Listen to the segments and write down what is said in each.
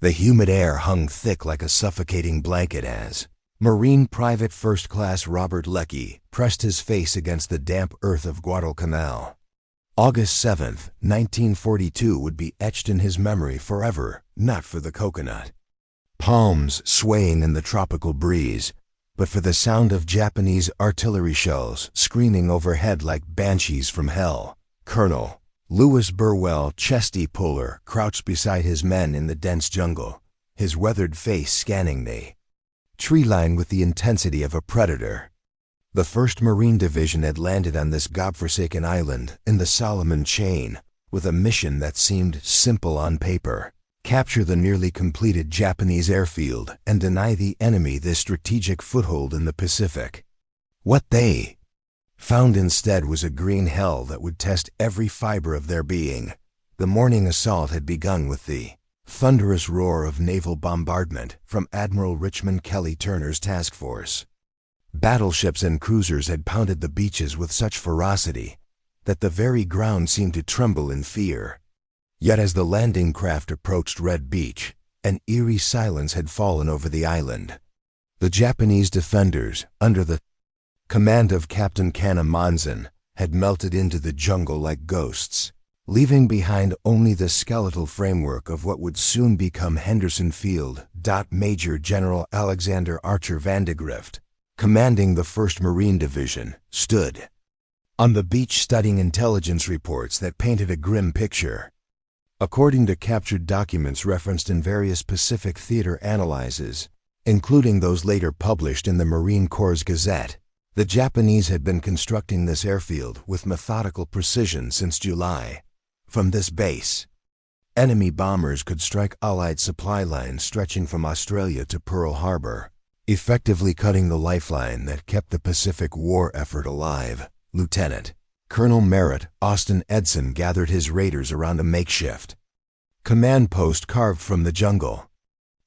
The humid air hung thick like a suffocating blanket as Marine Private First Class Robert Leckie pressed his face against the damp earth of Guadalcanal. August 7, 1942 would be etched in his memory forever, not for the coconut palms swaying in the tropical breeze, but for the sound of Japanese artillery shells screaming overhead like banshees from hell. Colonel Lewis Burwell Chesty Puller crouched beside his men in the dense jungle, his weathered face scanning the tree line with the intensity of a predator. The 1st Marine Division had landed on this godforsaken island in the Solomon Chain with a mission that seemed simple on paper: capture the nearly completed Japanese airfield and deny the enemy this strategic foothold in the Pacific. What they found instead was a green hell that would test every fiber of their being. The morning assault had begun with the thunderous roar of naval bombardment from Admiral Richmond Kelly Turner's task force. Battleships and cruisers had pounded the beaches with such ferocity that the very ground seemed to tremble in fear. Yet as the landing craft approached Red Beach, an eerie silence had fallen over the island. The Japanese defenders, under the command of Captain Kana Monzon, had melted into the jungle like ghosts, leaving behind only the skeletal framework of what would soon become Henderson Field. Major General Alexander Archer Vandegrift, commanding the 1st Marine Division, stood on the beach studying intelligence reports that painted a grim picture. According to captured documents referenced in various Pacific Theater analyses, including those later published in the Marine Corps Gazette, the Japanese had been constructing this airfield with methodical precision since July. From this base, enemy bombers could strike Allied supply lines stretching from Australia to Pearl Harbor, effectively cutting the lifeline that kept the Pacific War effort alive. Lieutenant Colonel Merritt Austin Edson gathered his raiders around a makeshift command post carved from the jungle.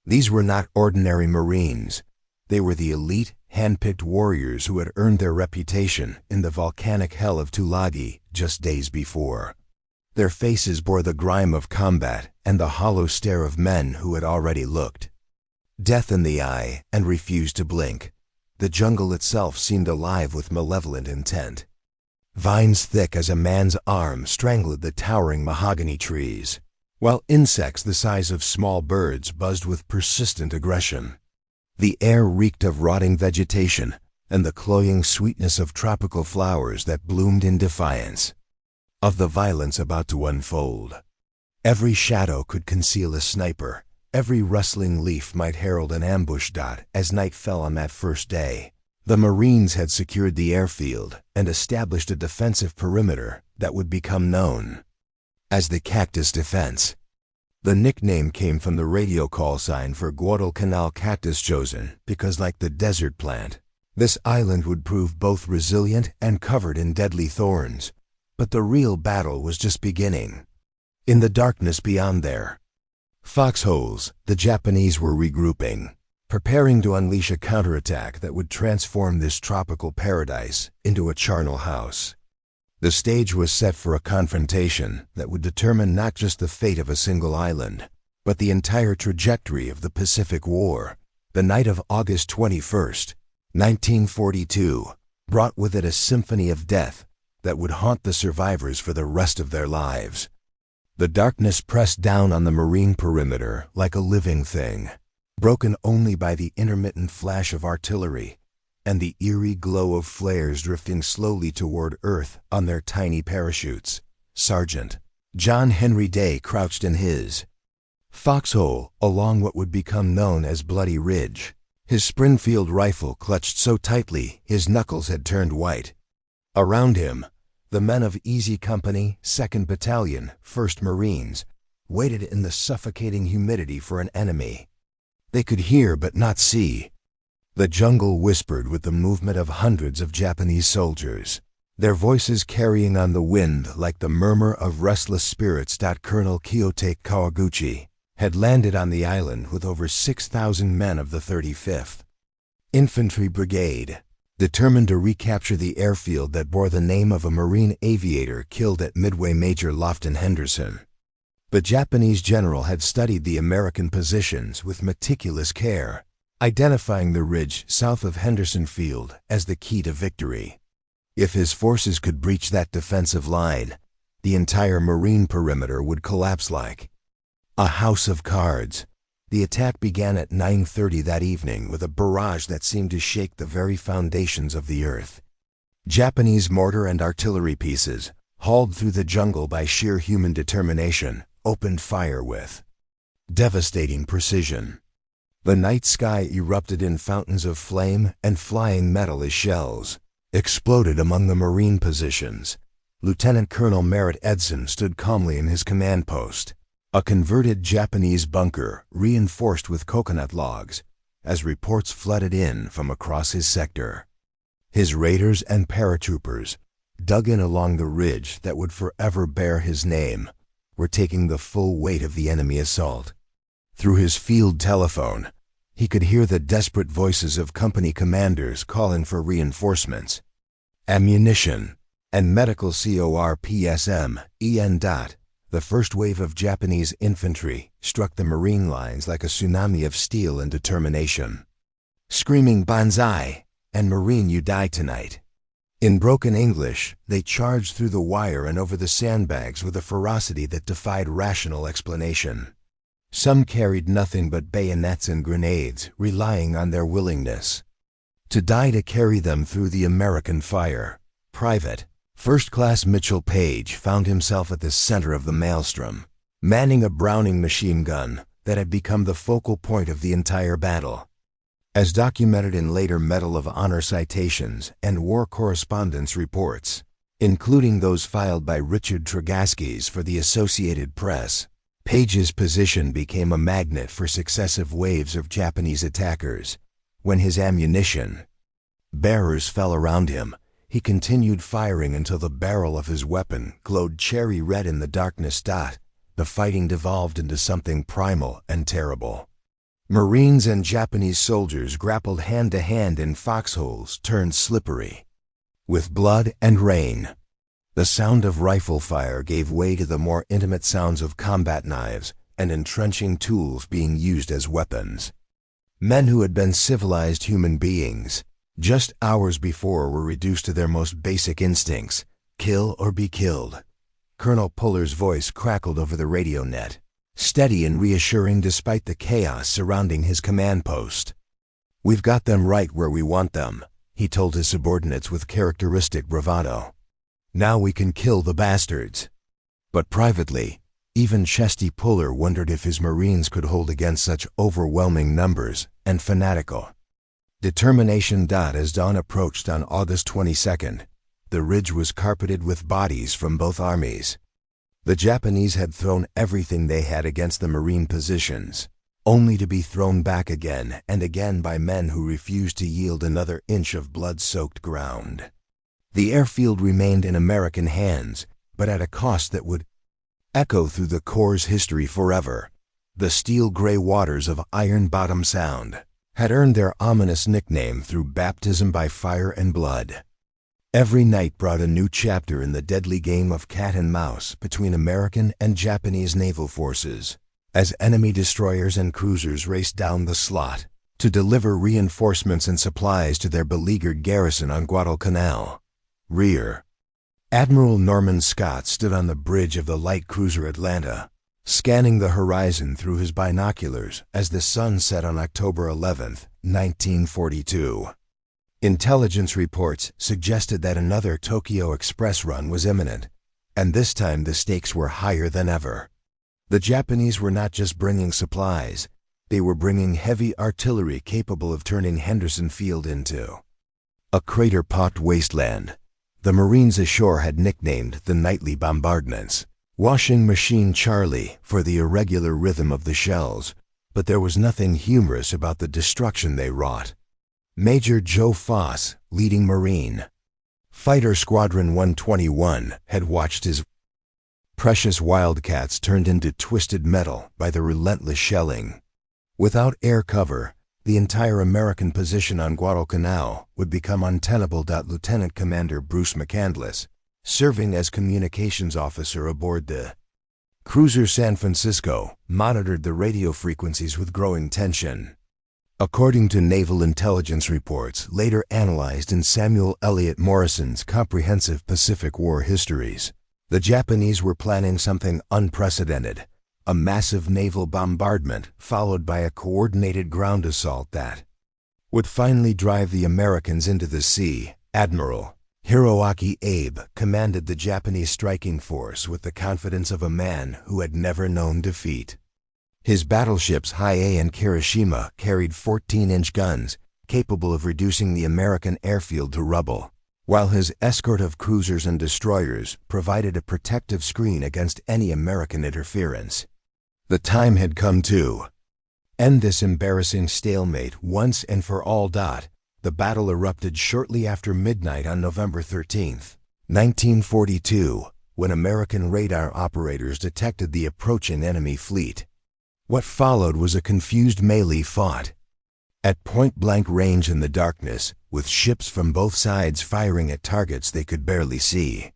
These were not ordinary Marines. They were the elite, hand-picked warriors who had earned their reputation in the volcanic hell of Tulagi just days before. Their faces bore the grime of combat and the hollow stare of men who had already looked death in the eye and refused to blink. The jungle itself seemed alive with malevolent intent. Vines thick as a man's arm strangled the towering mahogany trees, while insects the size of small birds buzzed with persistent aggression. The air reeked of rotting vegetation and the cloying sweetness of tropical flowers that bloomed in defiance of the violence about to unfold. Every shadow could conceal a sniper. Every rustling leaf might herald an ambush. As night fell on that first day, the Marines had secured the airfield and established a defensive perimeter that would become known as the Cactus Defense. The nickname came from the radio call sign for Guadalcanal cactus, chosen because, like the desert plant, this island would prove both resilient and covered in deadly thorns. But the real battle was just beginning. In the darkness beyond their foxholes, the Japanese were regrouping, preparing to unleash a counterattack that would transform this tropical paradise into a charnel house. The stage was set for a confrontation that would determine not just the fate of a single island, but the entire trajectory of the Pacific War. The night of August 21st, 1942, brought with it a symphony of death that would haunt the survivors for the rest of their lives. The darkness pressed down on the Marine perimeter like a living thing, broken only by the intermittent flash of artillery and the eerie glow of flares drifting slowly toward Earth on their tiny parachutes. Sergeant John Henry Day crouched in his foxhole along what would become known as Bloody Ridge, his Springfield rifle clutched so tightly his knuckles had turned white. Around him, the men of Easy Company, 2nd Battalion, 1st Marines, waited in the suffocating humidity for an enemy they could hear but not see. The jungle whispered with the movement of hundreds of Japanese soldiers, their voices carrying on the wind like the murmur of restless spirits. Colonel Kyote Kawaguchi had landed on the island with over 6,000 men of the 35th Infantry Brigade, determined to recapture the airfield that bore the name of a Marine aviator killed at Midway. Major Lofton Henderson The Japanese general had studied the American positions with meticulous care, identifying the ridge south of Henderson Field as the key to victory. If his forces could breach that defensive line, the entire Marine perimeter would collapse like a house of cards. The attack began at 9:30 that evening with a barrage that seemed to shake the very foundations of the earth. Japanese mortar and artillery pieces, hauled through the jungle by sheer human determination, opened fire with devastating precision. The night sky erupted in fountains of flame, and flying metal as shells exploded among the Marine positions. Lieutenant Colonel Merritt Edson stood calmly in his command post, a converted Japanese bunker reinforced with coconut logs, as reports flooded in from across his sector. His raiders and paratroopers, dug in along the ridge that would forever bear his name, were taking the full weight of the enemy assault. Through his field telephone, he could hear the desperate voices of company commanders calling for reinforcements, ammunition, and medical corpsm. The first wave of Japanese infantry struck the Marine lines like a tsunami of steel and determination. Screaming "Banzai!" and "Marine, you die tonight!" in broken English, they charged through the wire and over the sandbags with a ferocity that defied rational explanation. Some carried nothing but bayonets and grenades, relying on their willingness to die to carry them through the American fire. Private First Class Mitchell Page found himself at the center of the maelstrom, manning a Browning machine gun that had become the focal point of the entire battle. As documented in later Medal of Honor citations and war correspondence reports, including those filed by Richard Tregaskis for the Associated Press, Page's position became a magnet for successive waves of Japanese attackers. When his ammunition bearers fell around him, he continued firing until the barrel of his weapon glowed cherry red in the darkness. The fighting devolved into something primal and terrible. Marines and Japanese soldiers grappled hand-to-hand in foxholes turned slippery with blood and rain. The sound of rifle fire gave way to the more intimate sounds of combat knives and entrenching tools being used as weapons. Men who had been civilized human beings just hours before were reduced to their most basic instincts: kill or be killed. Colonel Puller's voice crackled over the radio net, steady and reassuring despite the chaos surrounding his command post. "We've got them right where we want them," he told his subordinates with characteristic bravado. "Now we can kill the bastards." But privately, even Chesty Puller wondered if his Marines could hold against such overwhelming numbers and fanatical determination. As dawn approached on August 22nd, the ridge was carpeted with bodies from both armies. The Japanese had thrown everything they had against the Marine positions, only to be thrown back again and again by men who refused to yield another inch of blood-soaked ground. The airfield remained in American hands, but at a cost that would echo through the Corps' history forever. The steel-gray waters of Iron Bottom Sound had earned their ominous nickname through baptism by fire and blood. Every night brought a new chapter in the deadly game of cat and mouse between American and Japanese naval forces, as enemy destroyers and cruisers raced down the slot to deliver reinforcements and supplies to their beleaguered garrison on Guadalcanal. Rear Admiral Norman Scott stood on the bridge of the light cruiser Atlanta, scanning the horizon through his binoculars as the sun set on October 11, 1942. Intelligence reports suggested that another Tokyo Express run was imminent, and this time the stakes were higher than ever. The Japanese were not just bringing supplies, they were bringing heavy artillery capable of turning Henderson Field into a crater-pocked wasteland. The Marines ashore had nicknamed the nightly bombardments Washing Machine Charlie for the irregular rhythm of the shells, but there was nothing humorous about the destruction they wrought. Major Joe Foss, leading Marine Fighter Squadron 121, had watched his precious Wildcats turned into twisted metal by the relentless shelling. Without air cover, the entire American position on Guadalcanal would become untenable. Lieutenant Commander Bruce McCandless, serving as communications officer aboard the Cruiser San Francisco monitored the radio frequencies with growing tension. According to naval intelligence reports later analyzed in Samuel Eliot Morrison's comprehensive Pacific War histories, the Japanese were planning something unprecedented, a massive naval bombardment followed by a coordinated ground assault that would finally drive the Americans into the sea. Admiral Hiroaki Abe commanded the Japanese striking force with the confidence of a man who had never known defeat. His battleships Hiei and Kirishima carried 14-inch guns, capable of reducing the American airfield to rubble, while his escort of cruisers and destroyers provided a protective screen against any American interference. The time had come to end this embarrassing stalemate once and for all. The battle erupted shortly after midnight on November 13, 1942, when American radar operators detected the approaching enemy fleet. What followed was a confused melee fought at point-blank range in the darkness, with ships from both sides firing at targets they could barely see.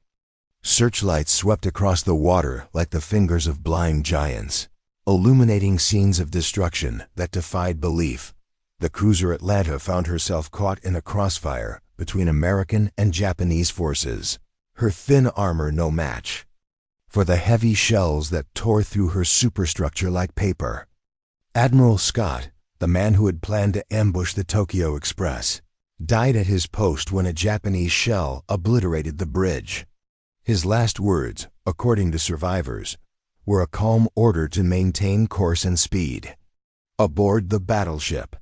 Searchlights swept across the water like the fingers of blind giants, illuminating scenes of destruction that defied belief. The cruiser Atlanta found herself caught in a crossfire between American and Japanese forces, her thin armor no match for the heavy shells that tore through her superstructure like paper. Admiral Scott, the man who had planned to ambush the Tokyo Express, died at his post when a Japanese shell obliterated the bridge. His last words, according to survivors, were a calm order to maintain course and speed. Aboard the battleship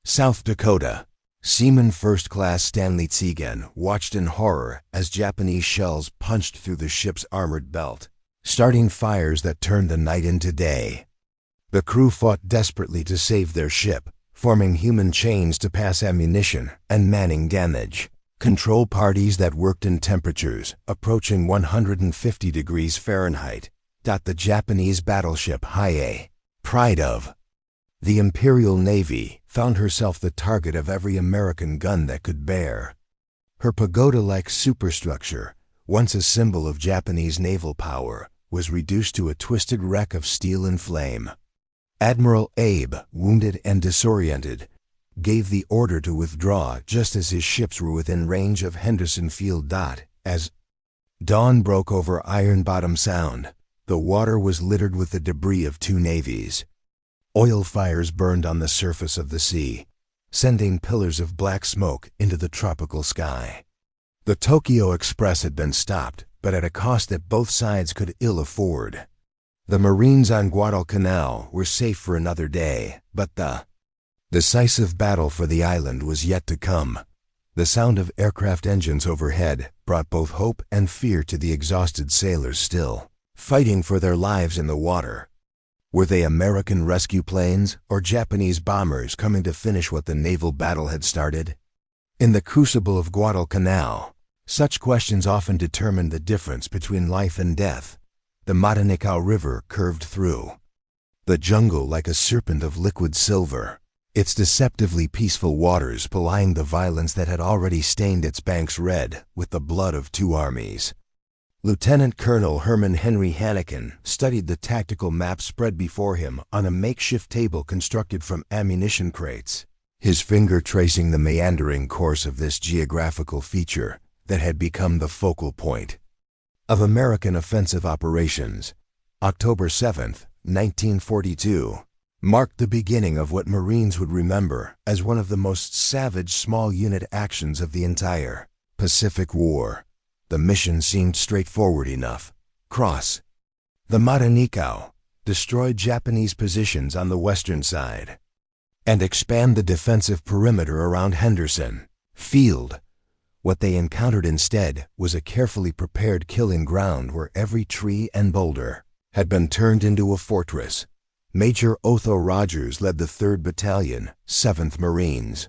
South Dakota, Seaman First Class Stanley Tsigen watched in horror as Japanese shells punched through the ship's armored belt, starting fires that turned the night into day. The crew fought desperately to save their ship, forming human chains to pass ammunition and manning damage control parties that worked in temperatures approaching 150 degrees Fahrenheit. The Japanese battleship Hiei, pride of the Imperial Navy, found herself the target of every American gun that could bear. Her pagoda-like superstructure, once a symbol of Japanese naval power, was reduced to a twisted wreck of steel and flame. Admiral Abe, wounded and disoriented, gave the order to withdraw just as his ships were within range of Henderson Field. As dawn broke over Iron Bottom Sound, the water was littered with the debris of two navies. Oil fires burned on the surface of the sea, sending pillars of black smoke into the tropical sky. The Tokyo Express had been stopped, but at a cost that both sides could ill afford. The Marines on Guadalcanal were safe for another day, but the decisive battle for the island was yet to come. The sound of aircraft engines overhead brought both hope and fear to the exhausted sailors still fighting for their lives in the water. Were they American rescue planes or Japanese bombers coming to finish what the naval battle had started? In the crucible of Guadalcanal, such questions often determined the difference between life and death. The Matanikau River curved through the jungle like a serpent of liquid silver, its deceptively peaceful waters belying the violence that had already stained its banks red with the blood of two armies. Lieutenant Colonel Herman Henry Hannikin studied the tactical map spread before him on a makeshift table constructed from ammunition crates, his finger tracing the meandering course of this geographical feature that had become the focal point of American offensive operations. October 7, 1942, marked the beginning of what Marines would remember as one of the most savage small unit actions of the entire Pacific War. The mission seemed straightforward enough. Cross the Matanikau, destroy Japanese positions on the western side, and expand the defensive perimeter around Henderson Field. What they encountered instead was a carefully prepared killing ground where every tree and boulder had been turned into a fortress. Major Otho Rogers led the 3rd Battalion, 7th Marines.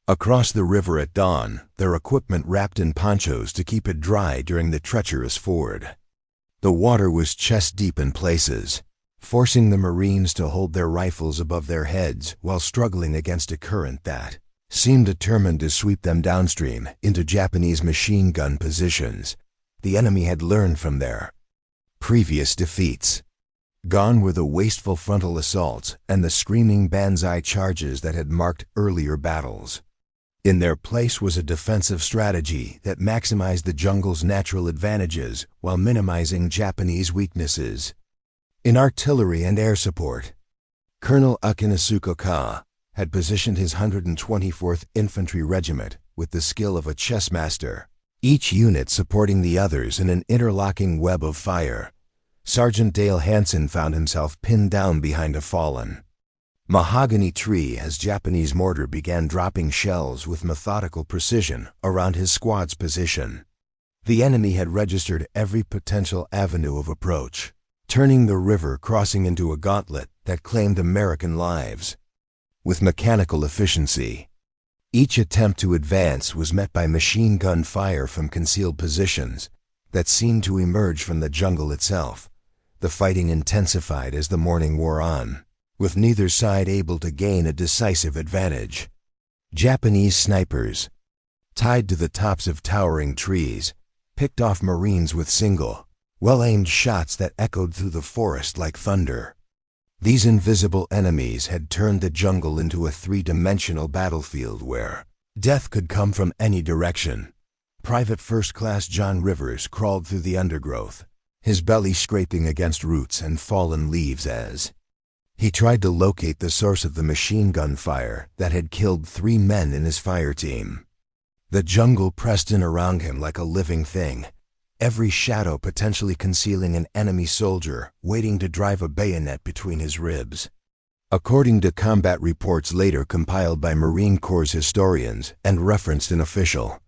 Across the river at dawn, their equipment wrapped in ponchos to keep it dry during the treacherous ford. The water was chest-deep in places, forcing the Marines to hold their rifles above their heads while struggling against a current that seemed determined to sweep them downstream into Japanese machine gun positions. The enemy had learned from their previous defeats. Gone were the wasteful frontal assaults and the screaming banzai charges that had marked earlier battles. In their place was a defensive strategy that maximized the jungle's natural advantages while minimizing Japanese weaknesses. In artillery and air support, Colonel Akinasuko Ka had positioned his 124th Infantry Regiment with the skill of a chess master, each unit supporting the others in an interlocking web of fire. Sergeant Dale Hansen found himself pinned down behind a fallen mahogany tree as Japanese mortar began dropping shells with methodical precision around his squad's position. The enemy had registered every potential avenue of approach, turning the river crossing into a gauntlet that claimed American lives. With mechanical efficiency, each attempt to advance was met by machine gun fire from concealed positions that seemed to emerge from the jungle itself. The fighting intensified as the morning wore on, with neither side able to gain a decisive advantage. Japanese snipers, tied to the tops of towering trees, picked off Marines with single, well-aimed shots that echoed through the forest like thunder. These invisible enemies had turned the jungle into a three-dimensional battlefield where death could come from any direction. Private First Class John Rivers crawled through the undergrowth, his belly scraping against roots and fallen leaves as he tried to locate the source of the machine gun fire that had killed 3 men in his fire team. The jungle pressed in around him like a living thing, every shadow potentially concealing an enemy soldier waiting to drive a bayonet between his ribs. According to combat reports later compiled by Marine Corps historians and referenced in official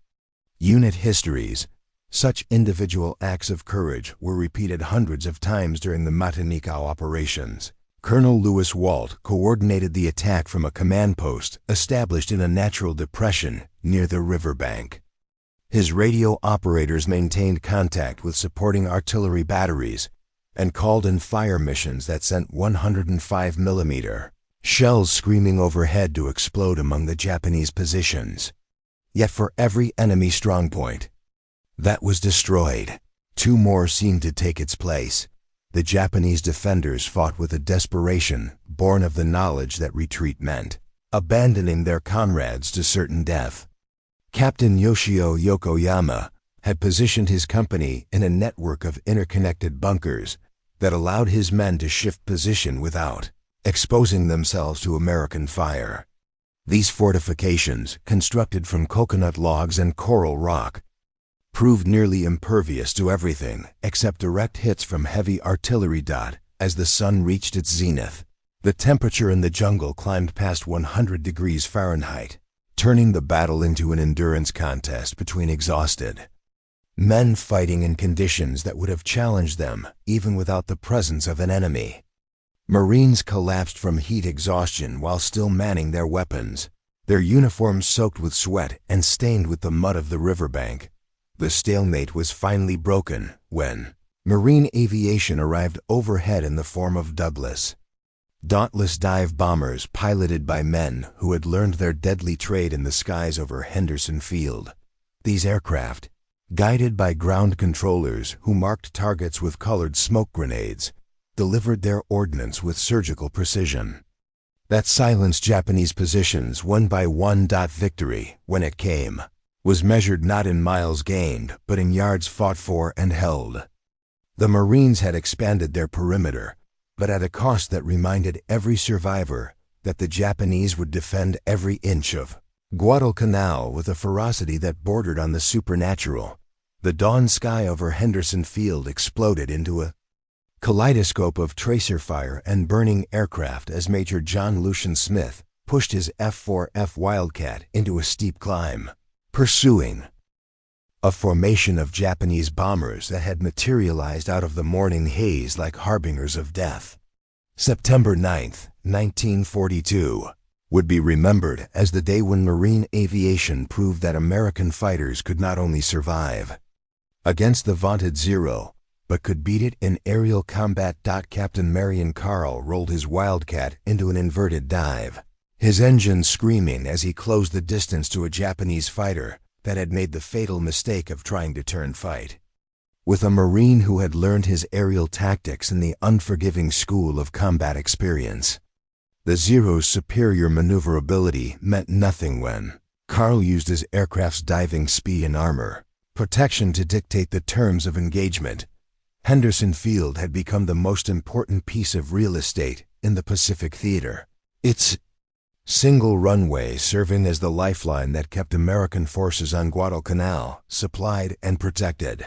unit histories, such individual acts of courage were repeated hundreds of times during the Matanikau operations. Colonel Lewis Walt coordinated the attack from a command post established in a natural depression near the riverbank. His radio operators maintained contact with supporting artillery batteries and called in fire missions that sent 105mm shells screaming overhead to explode among the Japanese positions. Yet for every enemy strongpoint that was destroyed, 2 more seemed to take its place. The Japanese defenders fought with a desperation born of the knowledge that retreat meant abandoning their comrades to certain death. Captain Yoshio Yokoyama had positioned his company in a network of interconnected bunkers that allowed his men to shift position without exposing themselves to American fire. These fortifications, constructed from coconut logs and coral rock, proved nearly impervious to everything except direct hits from heavy artillery. As the sun reached its zenith, the temperature in the jungle climbed past 100 degrees Fahrenheit, turning the battle into an endurance contest between exhausted men fighting in conditions that would have challenged them even without the presence of an enemy. Marines collapsed from heat exhaustion while still manning their weapons, their uniforms soaked with sweat and stained with the mud of the riverbank. The stalemate was finally broken when Marine aviation arrived overhead in the form of Douglas, dauntless dive bombers piloted by men who had learned their deadly trade in the skies over Henderson Field. These aircraft, guided by ground controllers who marked targets with colored smoke grenades, delivered their ordnance with surgical precision that silenced Japanese positions one by one. Victory, when it came, was measured not in miles gained, but in yards fought for and held. The Marines had expanded their perimeter, but at a cost that reminded every survivor that the Japanese would defend every inch of Guadalcanal with a ferocity that bordered on the supernatural. The dawn sky over Henderson Field exploded into a kaleidoscope of tracer fire and burning aircraft as Major John Lucian Smith pushed his F-4F Wildcat into a steep climb, pursuing a formation of Japanese bombers that had materialized out of the morning haze like harbingers of death. September 9, 1942, would be remembered as the day when Marine aviation proved that American fighters could not only survive against the vaunted Zero, but could beat it in aerial combat. Captain Marion Carl rolled his Wildcat into an inverted dive, his engine screaming as he closed the distance to a Japanese fighter that had made the fatal mistake of trying to turn fight. with a Marine who had learned his aerial tactics in the unforgiving school of combat experience. The Zero's superior maneuverability meant nothing when Carl used his aircraft's diving speed and armor protection to dictate the terms of engagement. Henderson Field had become the most important piece of real estate in the Pacific Theater, its single runway serving as the lifeline that kept American forces on Guadalcanal supplied and protected.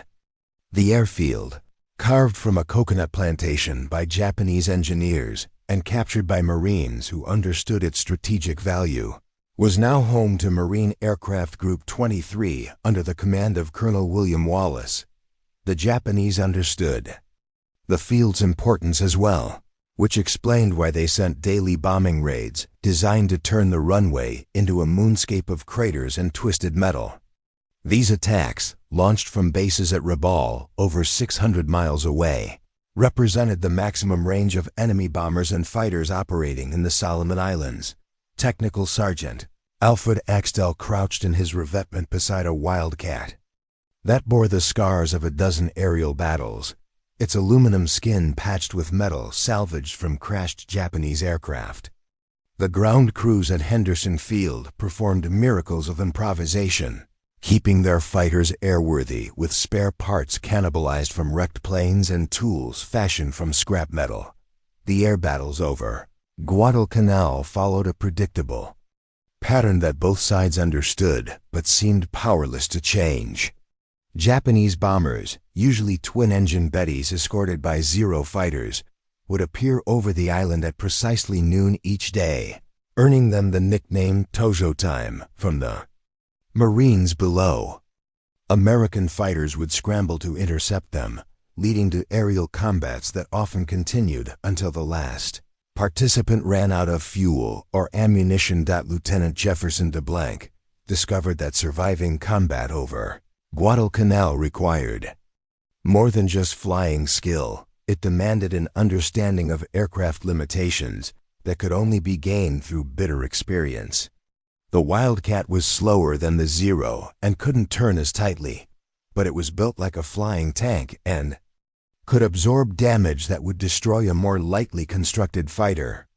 The airfield, carved from a coconut plantation by Japanese engineers and captured by Marines who understood its strategic value, was now home to Marine Aircraft Group 23 under the command of Colonel William Wallace. The Japanese understood the field's importance as well, which explained why they sent daily bombing raids designed to turn the runway into a moonscape of craters and twisted metal. These attacks, launched from bases at Rabaul, over 600 miles away, represented the maximum range of enemy bombers and fighters operating in the Solomon Islands. Technical Sergeant Alfred Axtell crouched in his revetment beside a Wildcat that bore the scars of a dozen aerial battles, its aluminum skin patched with metal salvaged from crashed Japanese aircraft. The ground crews at Henderson Field performed miracles of improvisation, keeping their fighters airworthy with spare parts cannibalized from wrecked planes and tools fashioned from scrap metal. The air battles over, Guadalcanal followed a predictable pattern that both sides understood but seemed powerless to change. Japanese bombers, usually twin-engine Bettys escorted by Zero fighters, would appear over the island at precisely noon each day, earning them the nickname Tojo Time from the Marines below. American fighters would scramble to intercept them, leading to aerial combats that often continued until the last participant ran out of fuel or ammunition. Lieutenant Jefferson DeBlanc discovered that surviving combat over Guadalcanal required more than just flying skill. It demanded an understanding of aircraft limitations that could only be gained through bitter experience. The Wildcat was slower than the Zero and couldn't turn as tightly, but it was built like a flying tank and could absorb damage that would destroy a more lightly constructed fighter.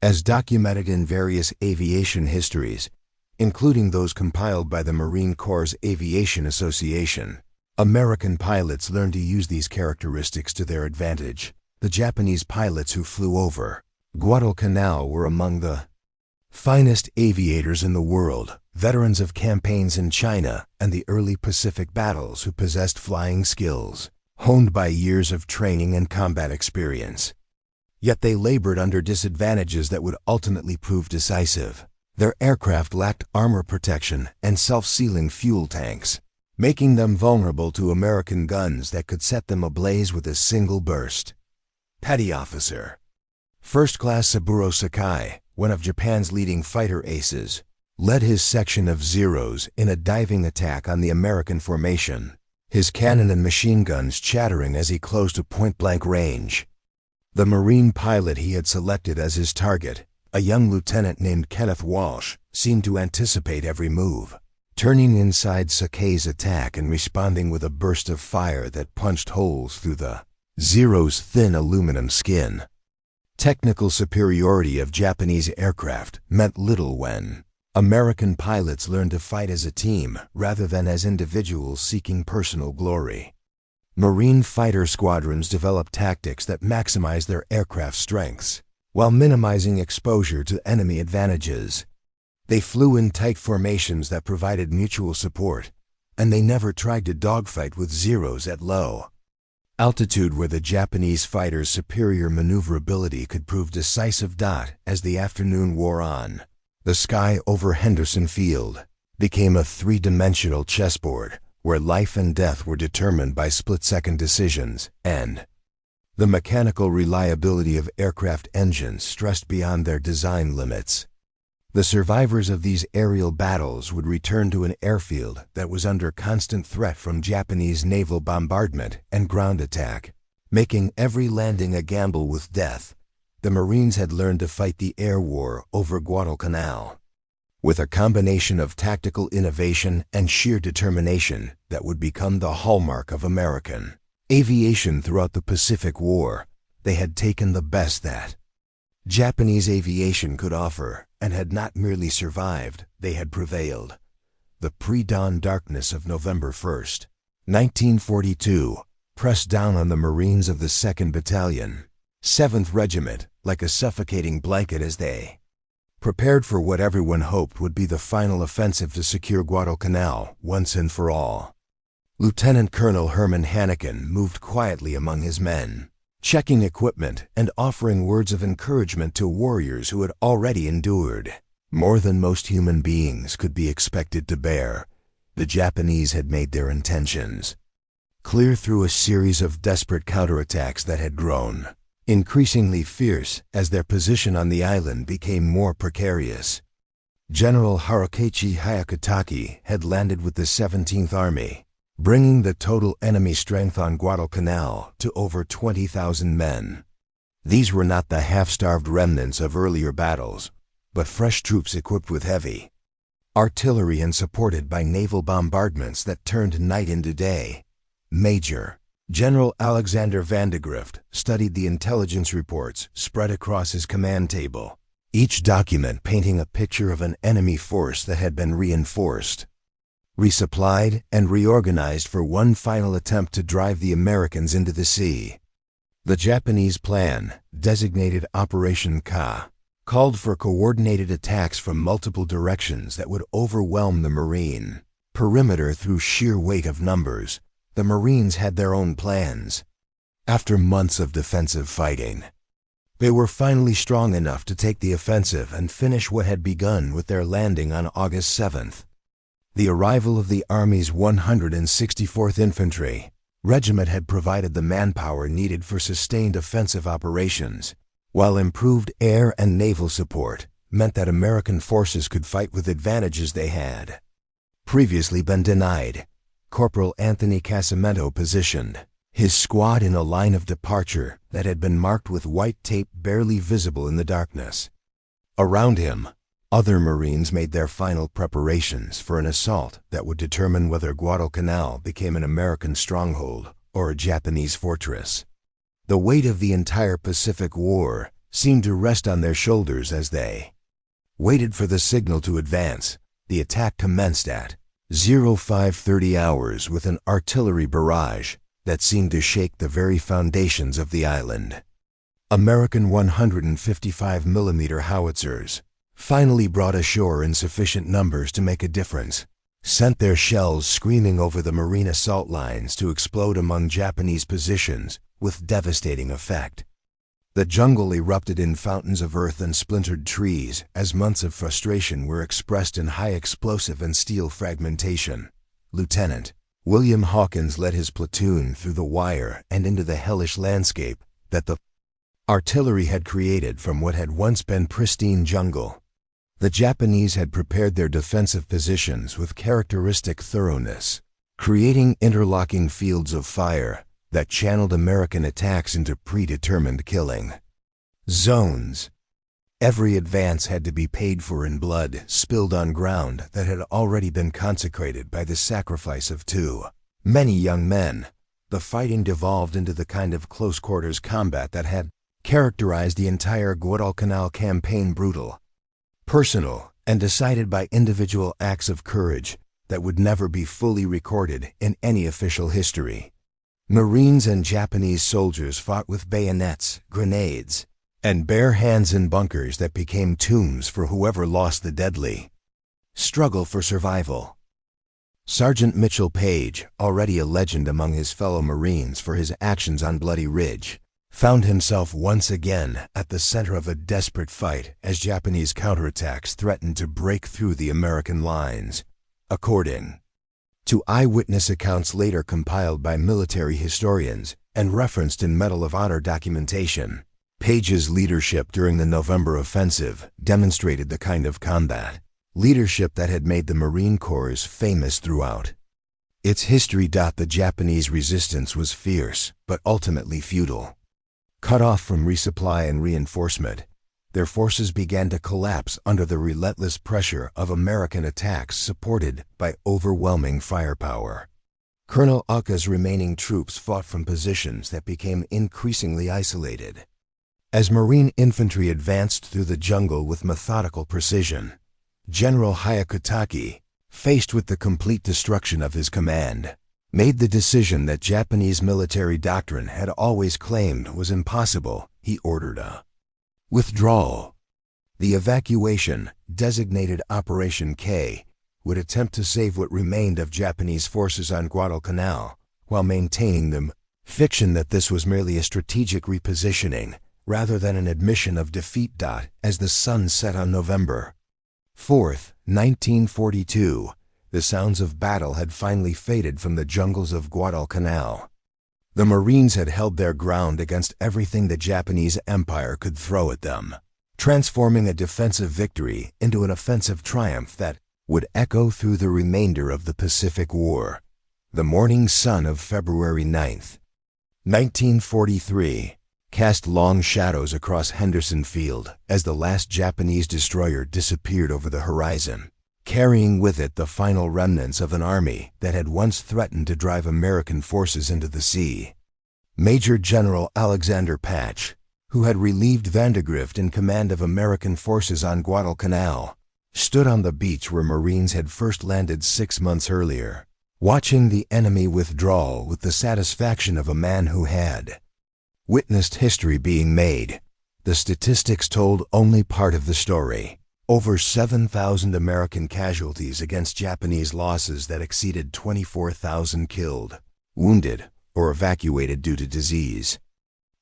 As documented in various aviation histories, including those compiled by the Marine Corps' Aviation Association, American pilots learned to use these characteristics to their advantage. The Japanese pilots who flew over Guadalcanal were among the finest aviators in the world, veterans of campaigns in China and the early Pacific battles who possessed flying skills honed by years of training and combat experience. Yet they labored under disadvantages that would ultimately prove decisive. Their aircraft lacked armor protection and self-sealing fuel tanks, making them vulnerable to American guns that could set them ablaze with a single burst. Petty Officer First Class Saburo Sakai, one of Japan's leading fighter aces, led his section of Zeros in a diving attack on the American formation, his cannon and machine guns chattering as he closed to point-blank range. The Marine pilot he had selected as his target, a young lieutenant named Kenneth Walsh, seemed to anticipate every move, turning inside Sakai's attack and responding with a burst of fire that punched holes through the Zero's thin aluminum skin. Technical superiority of Japanese aircraft meant little when American pilots learned to fight as a team rather than as individuals seeking personal glory. Marine fighter squadrons developed tactics that maximized their aircraft strengths while minimizing exposure to enemy advantages. They flew in tight formations that provided mutual support, and they never tried to dogfight with Zeros at low altitude where the Japanese fighters' superior maneuverability could prove decisive. As the afternoon wore on, the sky over Henderson Field became a three-dimensional chessboard where life and death were determined by split-second decisions, and the mechanical reliability of aircraft engines stressed beyond their design limits. The survivors of these aerial battles would return to an airfield that was under constant threat from Japanese naval bombardment and ground attack, making every landing a gamble with death. The Marines had learned to fight the air war over Guadalcanal with a combination of tactical innovation and sheer determination that would become the hallmark of American aviation throughout the Pacific War. They had taken the best that Japanese aviation could offer and had not merely survived, they had prevailed. The pre-dawn darkness of November 1st, 1942, pressed down on the Marines of the 2nd Battalion, 7th Regiment, like a suffocating blanket as they prepared for what everyone hoped would be the final offensive to secure Guadalcanal once and for all. Lieutenant Colonel Herman Hannikin moved quietly among his men, checking equipment and offering words of encouragement to warriors who had already endured more than most human beings could be expected to bear. The Japanese had made their intentions clear through a series of desperate counterattacks that had grown increasingly fierce as their position on the island became more precarious. General Hirokazu Hyakutake had landed with the 17th Army, bringing the total enemy strength on Guadalcanal to over 20,000 men. These were not the half-starved remnants of earlier battles, but fresh troops equipped with heavy artillery and supported by naval bombardments that turned night into day. Major General Alexander Vandegrift studied the intelligence reports spread across his command table, each document painting a picture of an enemy force that had been reinforced, resupplied, and reorganized for one final attempt to drive the Americans into the sea. The Japanese plan, designated Operation Ka, called for coordinated attacks from multiple directions that would overwhelm the Marine perimeter through sheer weight of numbers. The Marines had their own plans. After months of defensive fighting, they were finally strong enough to take the offensive and finish what had begun with their landing on August 7th. The arrival of the Army's 164th Infantry Regiment had provided the manpower needed for sustained offensive operations, while improved air and naval support meant that American forces could fight with advantages they had previously been denied. Corporal Anthony Casamento positioned his squad in a line of departure that had been marked with white tape barely visible in the darkness. Around him, other Marines made their final preparations for an assault that would determine whether Guadalcanal became an American stronghold or a Japanese fortress. The weight of the entire Pacific War seemed to rest on their shoulders as they waited for the signal to advance. The attack commenced at 0530 hours with an artillery barrage that seemed to shake the very foundations of the island. American 155mm howitzers, finally brought ashore in sufficient numbers to make a difference, sent their shells screaming over the Marine assault lines to explode among Japanese positions with devastating effect. The jungle erupted in fountains of earth and splintered trees as months of frustration were expressed in high explosive and steel fragmentation. Lieutenant William Hawkins led his platoon through the wire and into the hellish landscape that the artillery had created from what had once been pristine jungle. The Japanese had prepared their defensive positions with characteristic thoroughness, creating interlocking fields of fire that channeled American attacks into predetermined killing zones. Every advance had to be paid for in blood spilled on ground that had already been consecrated by the sacrifice of too many young men. The fighting devolved into the kind of close-quarters combat that had characterized the entire Guadalcanal campaign, brutal, personal, and decided by individual acts of courage that would never be fully recorded in any official history. Marines and Japanese soldiers fought with bayonets, grenades, and bare hands in bunkers that became tombs for whoever lost the deadly struggle for survival. Sergeant Mitchell Page, already a legend among his fellow Marines for his actions on Bloody Ridge, found himself once again at the center of a desperate fight as Japanese counterattacks threatened to break through the American lines. According to eyewitness accounts later compiled by military historians and referenced in Medal of Honor documentation, Page's leadership during the November offensive demonstrated the kind of combat leadership that had made the Marine Corps famous throughout its history. The Japanese resistance was fierce, but ultimately futile. Cut off from resupply and reinforcement, their forces began to collapse under the relentless pressure of American attacks supported by overwhelming firepower. Colonel Ucca's remaining troops fought from positions that became increasingly isolated. As Marine infantry advanced through the jungle with methodical precision, General Hyakutake, faced with the complete destruction of his command, made the decision that Japanese military doctrine had always claimed was impossible. He ordered a withdrawal. The evacuation, designated Operation K, would attempt to save what remained of Japanese forces on Guadalcanal, while maintaining them. Fiction that this was merely a strategic repositioning, rather than an admission of defeat. As the sun set on November 4th, 1942, the sounds of battle had finally faded from the jungles of Guadalcanal. The Marines had held their ground against everything the Japanese Empire could throw at them, transforming a defensive victory into an offensive triumph that would echo through the remainder of the Pacific War. The morning sun of February 9th, 1943, cast long shadows across Henderson Field as the last Japanese destroyer disappeared over the horizon, carrying with it the final remnants of an army that had once threatened to drive American forces into the sea. Major General Alexander Patch, who had relieved Vandegrift in command of American forces on Guadalcanal, stood on the beach where Marines had first landed 6 months earlier, watching the enemy withdraw with the satisfaction of a man who had witnessed history being made. The statistics told only part of the story. Over 7,000 American casualties against Japanese losses that exceeded 24,000 killed, wounded, or evacuated due to disease.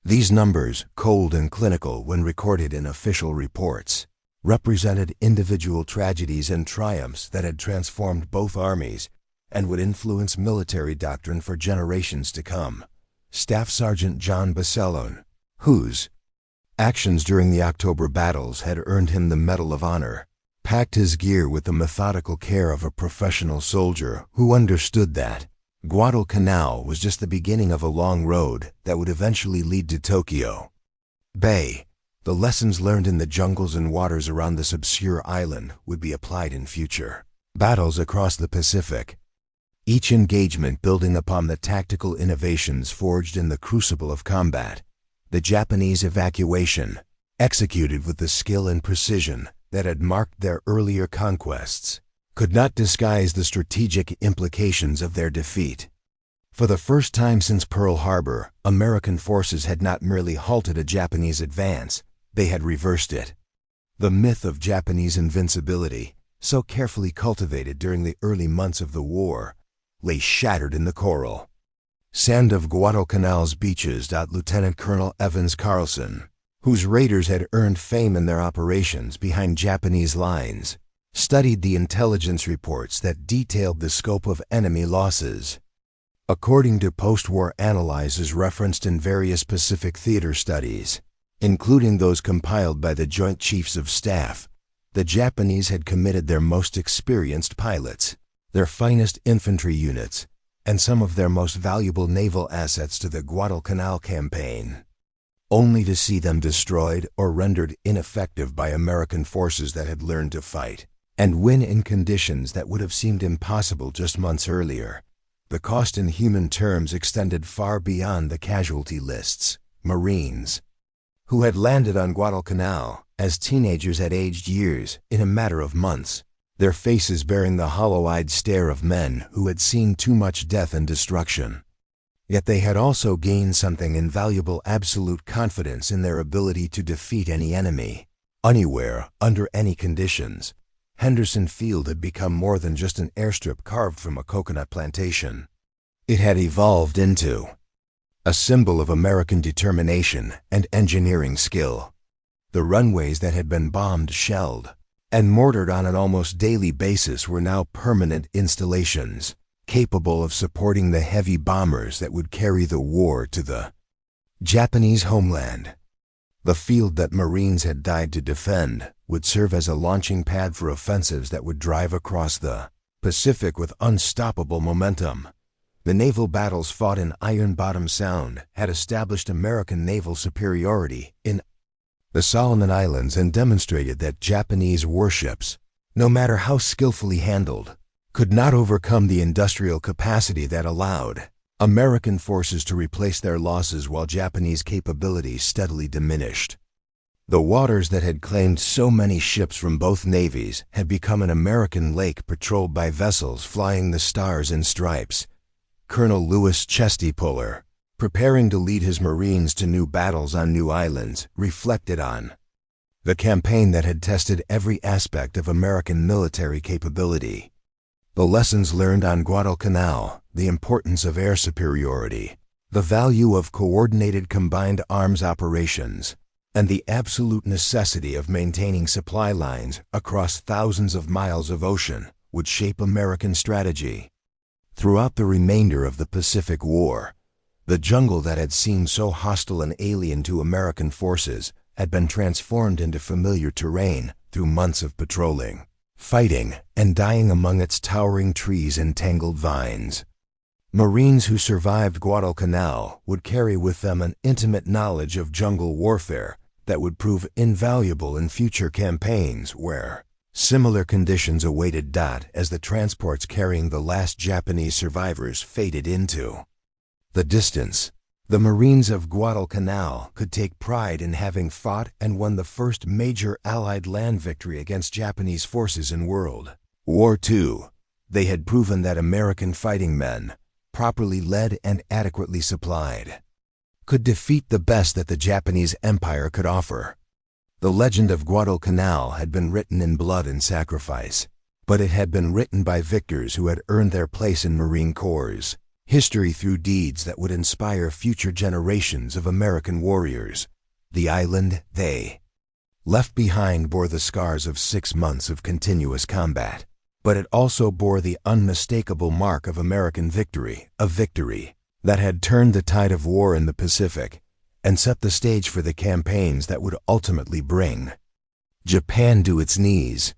These numbers, cold and clinical when recorded in official reports, represented individual tragedies and triumphs that had transformed both armies and would influence military doctrine for generations to come. Staff Sergeant John Bacelone, whose actions during the October battles had earned him the Medal of Honor, packed his gear with the methodical care of a professional soldier who understood that Guadalcanal was just the beginning of a long road that would eventually lead to Tokyo Bay. The lessons learned in the jungles and waters around this obscure island would be applied in future battles across the Pacific, each engagement building upon the tactical innovations forged in the crucible of combat. The Japanese evacuation, executed with the skill and precision that had marked their earlier conquests, could not disguise the strategic implications of their defeat. For the first time since Pearl Harbor, American forces had not merely halted a Japanese advance, they had reversed it. The myth of Japanese invincibility, so carefully cultivated during the early months of the war, lay shattered in the coral sand of Guadalcanal's beaches. Lieutenant Colonel Evans Carlson, whose raiders had earned fame in their operations behind Japanese lines, studied the intelligence reports that detailed the scope of enemy losses. According to post-war analyses referenced in various Pacific Theater studies, including those compiled by the Joint Chiefs of Staff, the Japanese had committed their most experienced pilots, their finest infantry units, and some of their most valuable naval assets to the Guadalcanal campaign, only to see them destroyed or rendered ineffective by American forces that had learned to fight and win in conditions that would have seemed impossible just months earlier. The cost in human terms extended far beyond the casualty lists. Marines who had landed on Guadalcanal as teenagers had aged years in a matter of months, their faces bearing the hollow-eyed stare of men who had seen too much death and destruction. Yet they had also gained something invaluable: absolute confidence in their ability to defeat any enemy, anywhere, under any conditions. Henderson Field had become more than just an airstrip carved from a coconut plantation. It had evolved into a symbol of American determination and engineering skill. The runways that had been bombed, shelled, and mortared on an almost daily basis were now permanent installations, capable of supporting the heavy bombers that would carry the war to the Japanese homeland. The field that Marines had died to defend would serve as a launching pad for offensives that would drive across the Pacific with unstoppable momentum. The naval battles fought in Iron Bottom Sound had established American naval superiority in the Solomon Islands, and demonstrated that Japanese warships, no matter how skillfully handled, could not overcome the industrial capacity that allowed American forces to replace their losses while Japanese capabilities steadily diminished. The waters that had claimed so many ships from both navies had become an American lake patrolled by vessels flying the stars and stripes. Colonel Louis Chesty Puller, preparing to lead his Marines to new battles on new islands, reflected on the campaign that had tested every aspect of American military capability. The lessons learned on Guadalcanal, the importance of air superiority, the value of coordinated combined arms operations, and the absolute necessity of maintaining supply lines across thousands of miles of ocean would shape American strategy. Throughout the remainder of the Pacific War, the jungle that had seemed so hostile and alien to American forces had been transformed into familiar terrain through months of patrolling, fighting, and dying among its towering trees and tangled vines. Marines who survived Guadalcanal would carry with them an intimate knowledge of jungle warfare that would prove invaluable in future campaigns where similar conditions awaited as the transports carrying the last Japanese survivors faded into the distance. The Marines of Guadalcanal could take pride in having fought and won the first major Allied land victory against Japanese forces in World War II. They had proven that American fighting men, properly led and adequately supplied, could defeat the best that the Japanese Empire could offer. The legend of Guadalcanal had been written in blood and sacrifice, but it had been written by victors who had earned their place in Marine Corps history through deeds that would inspire future generations of American warriors. The island they left behind bore the scars of 6 months of continuous combat, but it also bore the unmistakable mark of American victory, a victory that had turned the tide of war in the Pacific and set the stage for the campaigns that would ultimately bring Japan to its knees.